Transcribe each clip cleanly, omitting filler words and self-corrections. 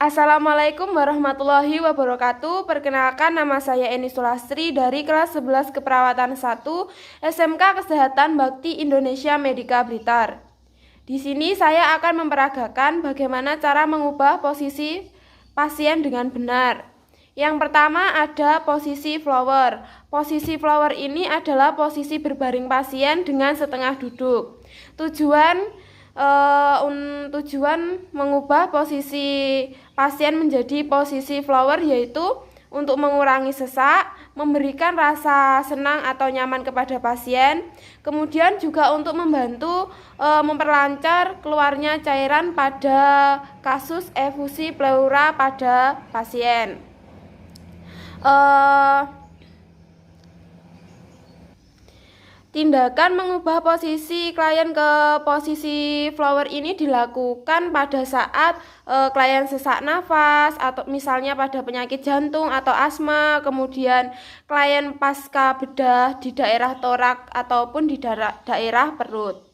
Assalamualaikum warahmatullahi wabarakatuh. Perkenalkan, nama saya Eni Sulastri dari kelas 11 Keperawatan 1 SMK Kesehatan Bakti Indonesia Medika Blitar. Di sini saya akan memperagakan bagaimana cara mengubah posisi pasien dengan benar. Yang pertama ada posisi flower. Posisi flower ini adalah posisi berbaring pasien dengan setengah duduk. Tujuan mengubah posisi pasien menjadi posisi flower yaitu untuk mengurangi sesak, memberikan rasa senang atau nyaman kepada pasien, kemudian juga untuk membantu memperlancar keluarnya cairan pada kasus efusi pleura pada pasien. Tindakan mengubah posisi klien ke posisi flower ini dilakukan pada saat klien sesak nafas atau misalnya pada penyakit jantung atau asma, kemudian klien pasca bedah di daerah torak ataupun di daerah perut.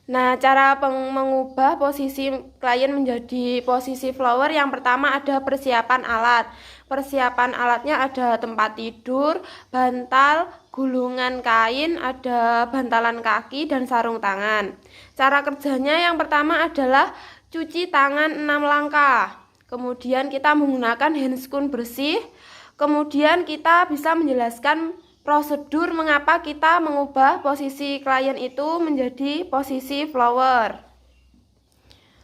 Nah, cara mengubah posisi klien menjadi posisi flower yang pertama ada persiapan alat. Persiapan alatnya ada tempat tidur, bantal, gulungan kain, ada bantalan kaki dan sarung tangan. Cara kerjanya yang pertama adalah cuci tangan 6 langkah. Kemudian kita menggunakan handscoon bersih. Kemudian kita bisa menjelaskan prosedur mengapa kita mengubah posisi klien itu menjadi posisi flower.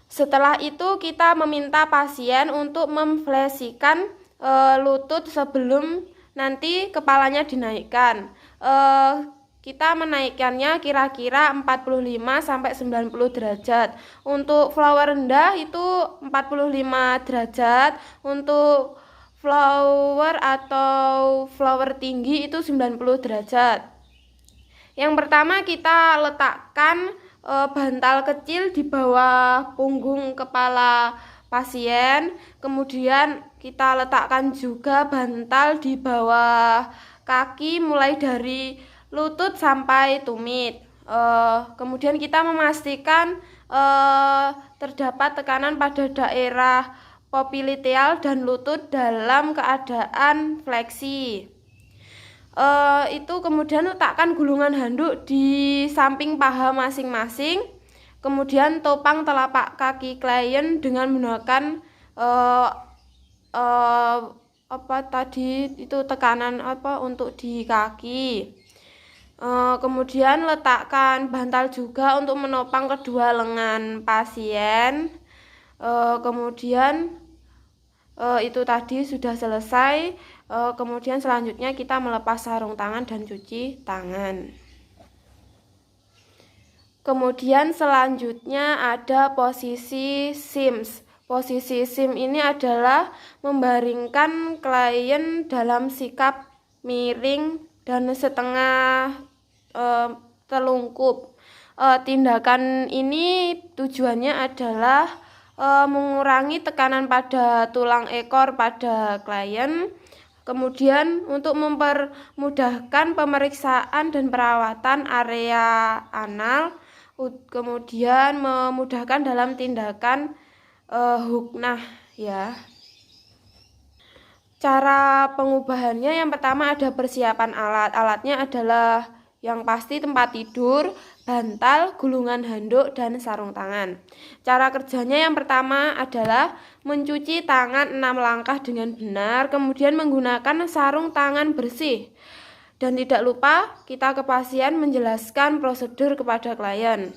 Setelah itu kita meminta pasien untuk memfleksikan lutut sebelum nanti kepalanya dinaikkan. Kita menaikkannya kira-kira 45-90 derajat. Untuk flower rendah itu 45 derajat. Untuk flower atau flower tinggi itu 90 derajat. Yang pertama kita letakkan bantal kecil di bawah punggung kepala pasien. Kemudian kita letakkan juga bantal di bawah kaki mulai dari lutut sampai tumit. Kemudian kita memastikan terdapat tekanan pada daerah popliteal dan lutut dalam keadaan fleksi. Itu kemudian letakkan gulungan handuk di samping paha masing-masing. Kemudian topang telapak kaki klien dengan menggunakan tekanan untuk di kaki. Kemudian letakkan bantal juga untuk menopang kedua lengan pasien. Kemudian itu tadi sudah selesai. Kemudian selanjutnya kita melepas sarung tangan dan cuci tangan. Kemudian selanjutnya ada posisi SIMS. Posisi SIM ini adalah membaringkan klien dalam sikap miring dan setengah telungkup. Tindakan ini tujuannya adalah mengurangi tekanan pada tulang ekor pada klien, kemudian untuk mempermudahkan pemeriksaan dan perawatan area anal, kemudian memudahkan dalam tindakan huknah ya. Cara pengubahannya yang pertama ada persiapan alat. Alatnya adalah yang pasti tempat tidur, bantal, gulungan handuk, dan sarung tangan. Cara kerjanya yang pertama adalah mencuci tangan 6 langkah dengan benar, kemudian menggunakan sarung tangan bersih. Dan tidak lupa kita ke pasien menjelaskan prosedur kepada klien.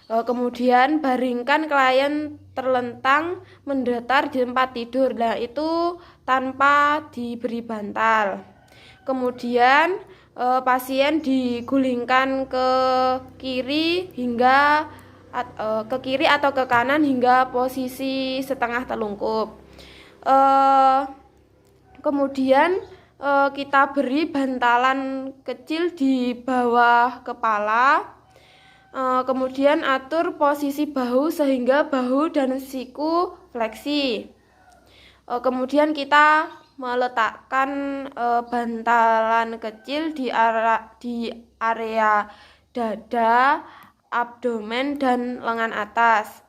Kemudian baringkan klien terlentang mendatar di tempat tidur, nah itu tanpa diberi bantal. Kemudian pasien digulingkan ke kiri atau ke kanan hingga posisi setengah telungkup. Kemudian kita beri bantalan kecil di bawah kepala. Kemudian atur posisi bahu sehingga bahu dan siku fleksi. Kemudian kita meletakkan bantalan kecil di area dada, abdomen, dan lengan atas.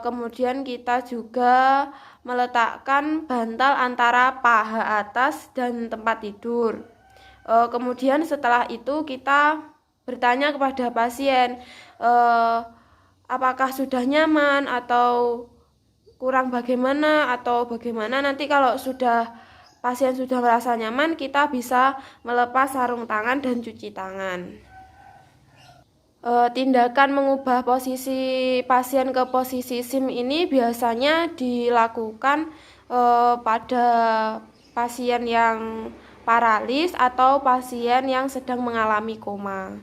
Kemudian kita juga meletakkan bantal antara paha atas dan tempat tidur. Kemudian setelah itu kita bertanya kepada pasien apakah sudah nyaman atau kurang bagaimana atau bagaimana. Nanti kalau pasien sudah merasa nyaman, kita bisa melepas sarung tangan dan cuci tangan. Tindakan mengubah posisi pasien ke posisi SIM ini biasanya dilakukan pada pasien yang paralis atau pasien yang sedang mengalami koma.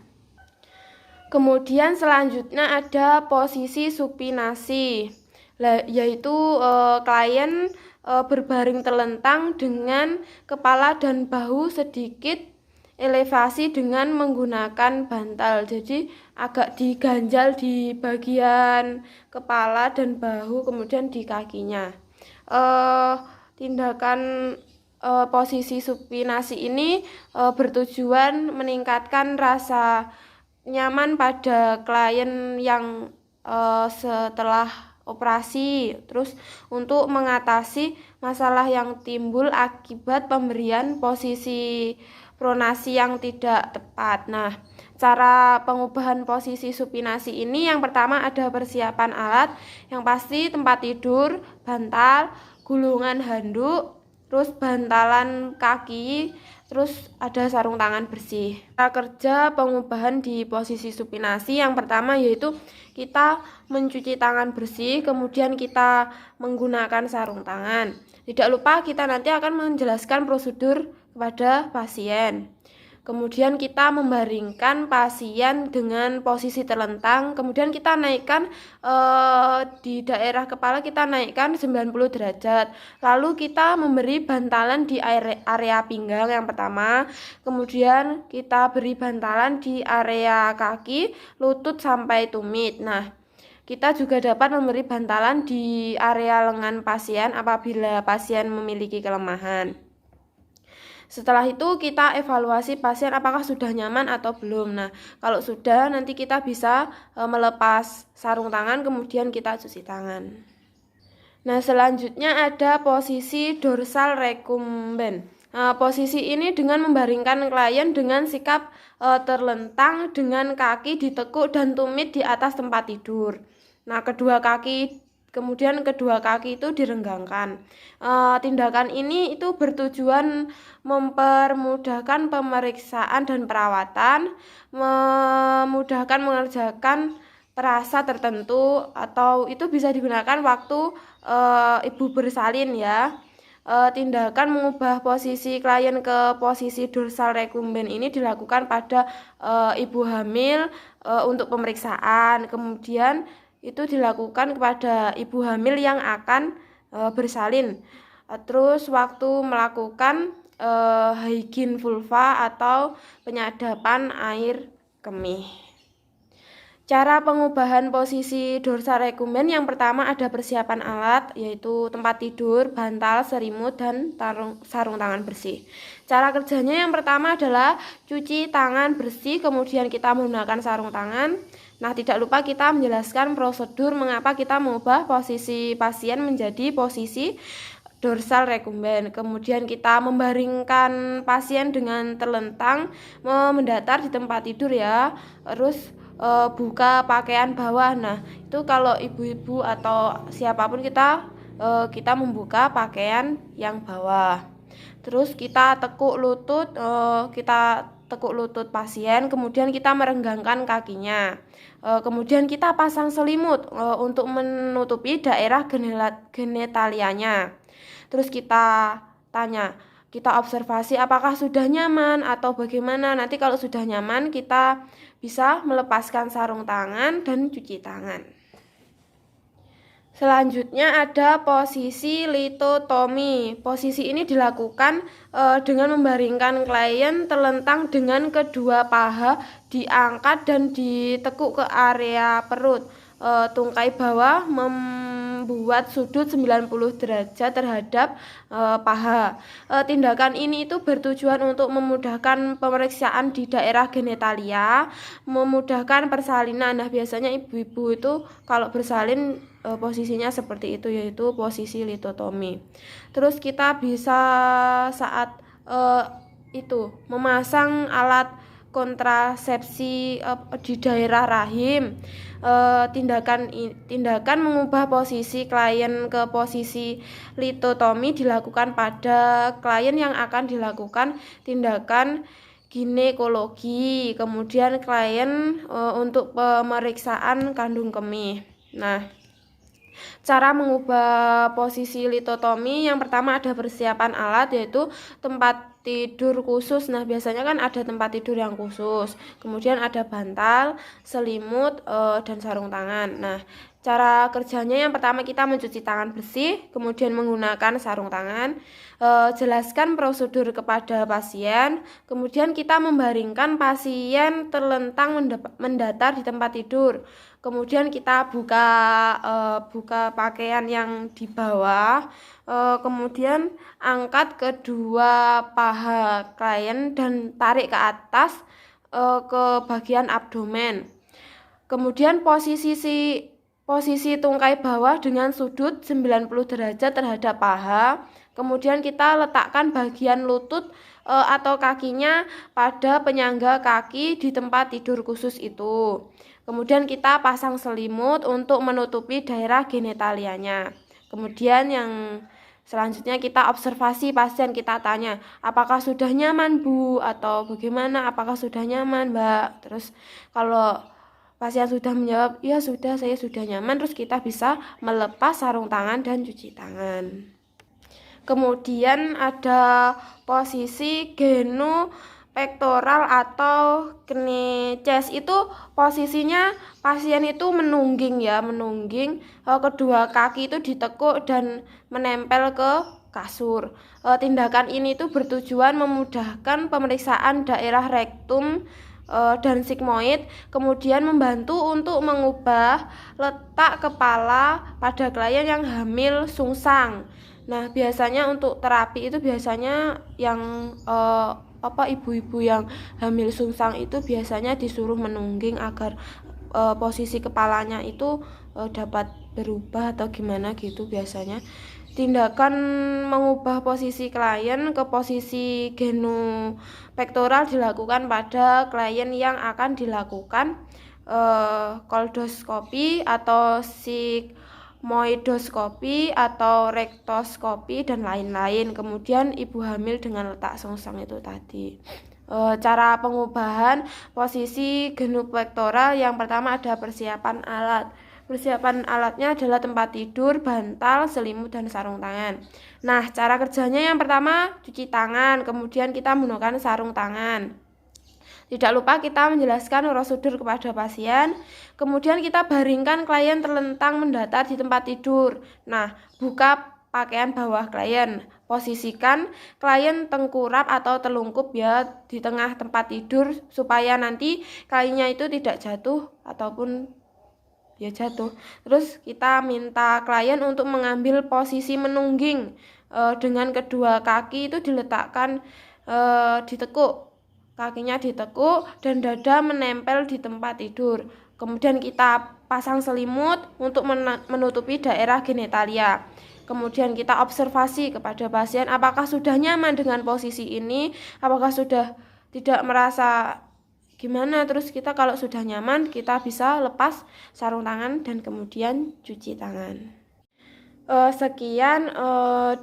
Kemudian selanjutnya ada posisi supinasi, yaitu klien berbaring telentang dengan kepala dan bahu sedikit elevasi dengan menggunakan bantal. Jadi agak diganjal di bagian kepala dan bahu, kemudian di kakinya. Tindakan posisi supinasi ini bertujuan meningkatkan rasa nyaman pada klien yang setelah operasi, terus untuk mengatasi masalah yang timbul akibat pemberian posisi pronasi yang tidak tepat. Nah, cara pengubahan posisi supinasi ini yang pertama ada persiapan alat, yang pasti tempat tidur, bantal, gulungan handuk, terus bantalan kaki, terus ada sarung tangan bersih. Cara kerja pengubahan di posisi supinasi yang pertama yaitu kita mencuci tangan bersih, kemudian kita menggunakan sarung tangan. Tidak lupa kita nanti akan menjelaskan prosedur kepada pasien. Kemudian kita membaringkan pasien dengan posisi terlentang, kemudian kita naikkan di daerah kepala, kita naikkan 90 derajat. Lalu kita memberi bantalan di area pinggang yang pertama, kemudian kita beri bantalan di area kaki, lutut sampai tumit. Nah, kita juga dapat memberi bantalan di area lengan pasien apabila pasien memiliki kelemahan. Setelah itu kita evaluasi pasien apakah sudah nyaman atau belum. Nah, kalau sudah nanti kita bisa melepas sarung tangan, kemudian kita cuci tangan. Nah, selanjutnya ada posisi dorsal recumbent. Posisi ini dengan membaringkan klien dengan sikap terlentang dengan kaki ditekuk dan tumit di atas tempat tidur. Nah, kemudian kedua kaki itu direnggangkan. Tindakan ini itu bertujuan mempermudahkan pemeriksaan dan perawatan, memudahkan mengerjakan perasa tertentu, atau itu bisa digunakan waktu ibu bersalin ya. Tindakan mengubah posisi klien ke posisi dorsal recumbent ini dilakukan pada ibu hamil untuk pemeriksaan. Kemudian itu dilakukan kepada ibu hamil yang akan bersalin. Terus waktu melakukan hygiene vulva atau penyadapan air kemih. Cara pengubahan posisi dorsal recumbent yang pertama ada persiapan alat, yaitu tempat tidur, bantal, selimut, dan sarung tangan bersih. Cara kerjanya yang pertama adalah cuci tangan bersih, kemudian kita menggunakan sarung tangan. Nah, tidak lupa kita menjelaskan prosedur mengapa kita mengubah posisi pasien menjadi posisi dorsal recumbent. Kemudian kita membaringkan pasien dengan terlentang, mendatar di tempat tidur ya. Terus buka pakaian bawah. Nah, itu kalau ibu-ibu atau siapapun kita membuka pakaian yang bawah. Terus kita tekuk lutut, pasien, kemudian kita merenggangkan kakinya. Kemudian kita pasang selimut untuk menutupi daerah genitalianya. Terus kita tanya, kita observasi apakah sudah nyaman atau bagaimana. Nanti kalau sudah nyaman kita bisa melepaskan sarung tangan dan cuci tangan. Selanjutnya ada posisi litotomi. Posisi ini dilakukan dengan membaringkan klien terlentang dengan kedua paha diangkat dan ditekuk ke area perut. Tungkai bawah membuat sudut 90 derajat terhadap paha. Tindakan ini itu bertujuan untuk memudahkan pemeriksaan di daerah genitalia, memudahkan persalinan. Nah, biasanya ibu-ibu itu kalau bersalin posisinya seperti itu, yaitu posisi litotomi. Terus kita bisa saat itu memasang alat kontrasepsi di daerah rahim. Tindakan mengubah posisi klien ke posisi litotomi dilakukan pada klien yang akan dilakukan tindakan ginekologi, kemudian klien untuk pemeriksaan kandung kemih. Nah, cara mengubah posisi litotomi yang pertama ada persiapan alat, yaitu tempat tidur khusus. Nah, biasanya kan ada tempat tidur yang khusus, kemudian ada bantal, selimut, dan sarung tangan. Nah, cara kerjanya yang pertama kita mencuci tangan bersih, kemudian menggunakan sarung tangan. Jelaskan prosedur kepada pasien, kemudian kita membaringkan pasien terlentang mendatar di tempat tidur. Kemudian kita buka pakaian yang di bawah, kemudian angkat kedua paha klien dan tarik ke atas ke bagian abdomen. Kemudian posisi tungkai bawah dengan sudut 90 derajat terhadap paha. Kemudian kita letakkan bagian lutut atau kakinya pada penyangga kaki di tempat tidur khusus itu. Kemudian kita pasang selimut untuk menutupi daerah genitalianya. Kemudian yang selanjutnya kita observasi pasien, kita tanya, apakah sudah nyaman Bu? Atau bagaimana, apakah sudah nyaman Mbak? Terus kalau pasien sudah menjawab, ya sudah, saya sudah nyaman, terus kita bisa melepas sarung tangan dan cuci tangan. Kemudian ada posisi genupektoral atau knee chest. Itu posisinya pasien itu menungging, kedua kaki itu ditekuk dan menempel ke kasur. Tindakan ini itu bertujuan memudahkan pemeriksaan daerah rektum dan sigmoid, kemudian membantu untuk mengubah letak kepala pada klien yang hamil sungsang. Nah, biasanya untuk terapi itu biasanya yang ibu-ibu yang hamil sungsang itu biasanya disuruh menungging agar posisi kepalanya itu dapat berubah atau gimana gitu biasanya. Tindakan mengubah posisi klien ke posisi genupektoral dilakukan pada klien yang akan dilakukan koldoskopi atau sigmoidoskopi atau rektoskopi dan lain-lain. Kemudian ibu hamil dengan letak sungsang itu tadi. Cara pengubahan posisi genupektoral yang pertama ada persiapan alat. Persiapan alatnya adalah tempat tidur, bantal, selimut, dan sarung tangan. Nah, cara kerjanya yang pertama cuci tangan, kemudian kita menggunakan sarung tangan. Tidak lupa kita menjelaskan prosedur kepada pasien. Kemudian kita baringkan klien terlentang mendatar di tempat tidur. Nah, buka pakaian bawah klien. Posisikan klien tengkurap atau telungkup ya di tengah tempat tidur supaya nanti kliennya itu tidak jatuh ataupun ya jatuh. Terus kita minta klien untuk mengambil posisi menungging dengan kedua kaki itu diletakkan ditekuk, kakinya ditekuk dan dada menempel di tempat tidur. Kemudian kita pasang selimut untuk menutupi daerah genitalia. Kemudian kita observasi kepada pasien apakah sudah nyaman dengan posisi ini, apakah sudah tidak merasa gimana. Terus kita kalau sudah nyaman kita bisa lepas sarung tangan dan kemudian cuci tangan. Sekian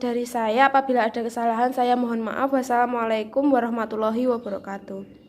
dari saya. Apabila ada kesalahan saya mohon maaf. Wassalamualaikum warahmatullahi wabarakatuh.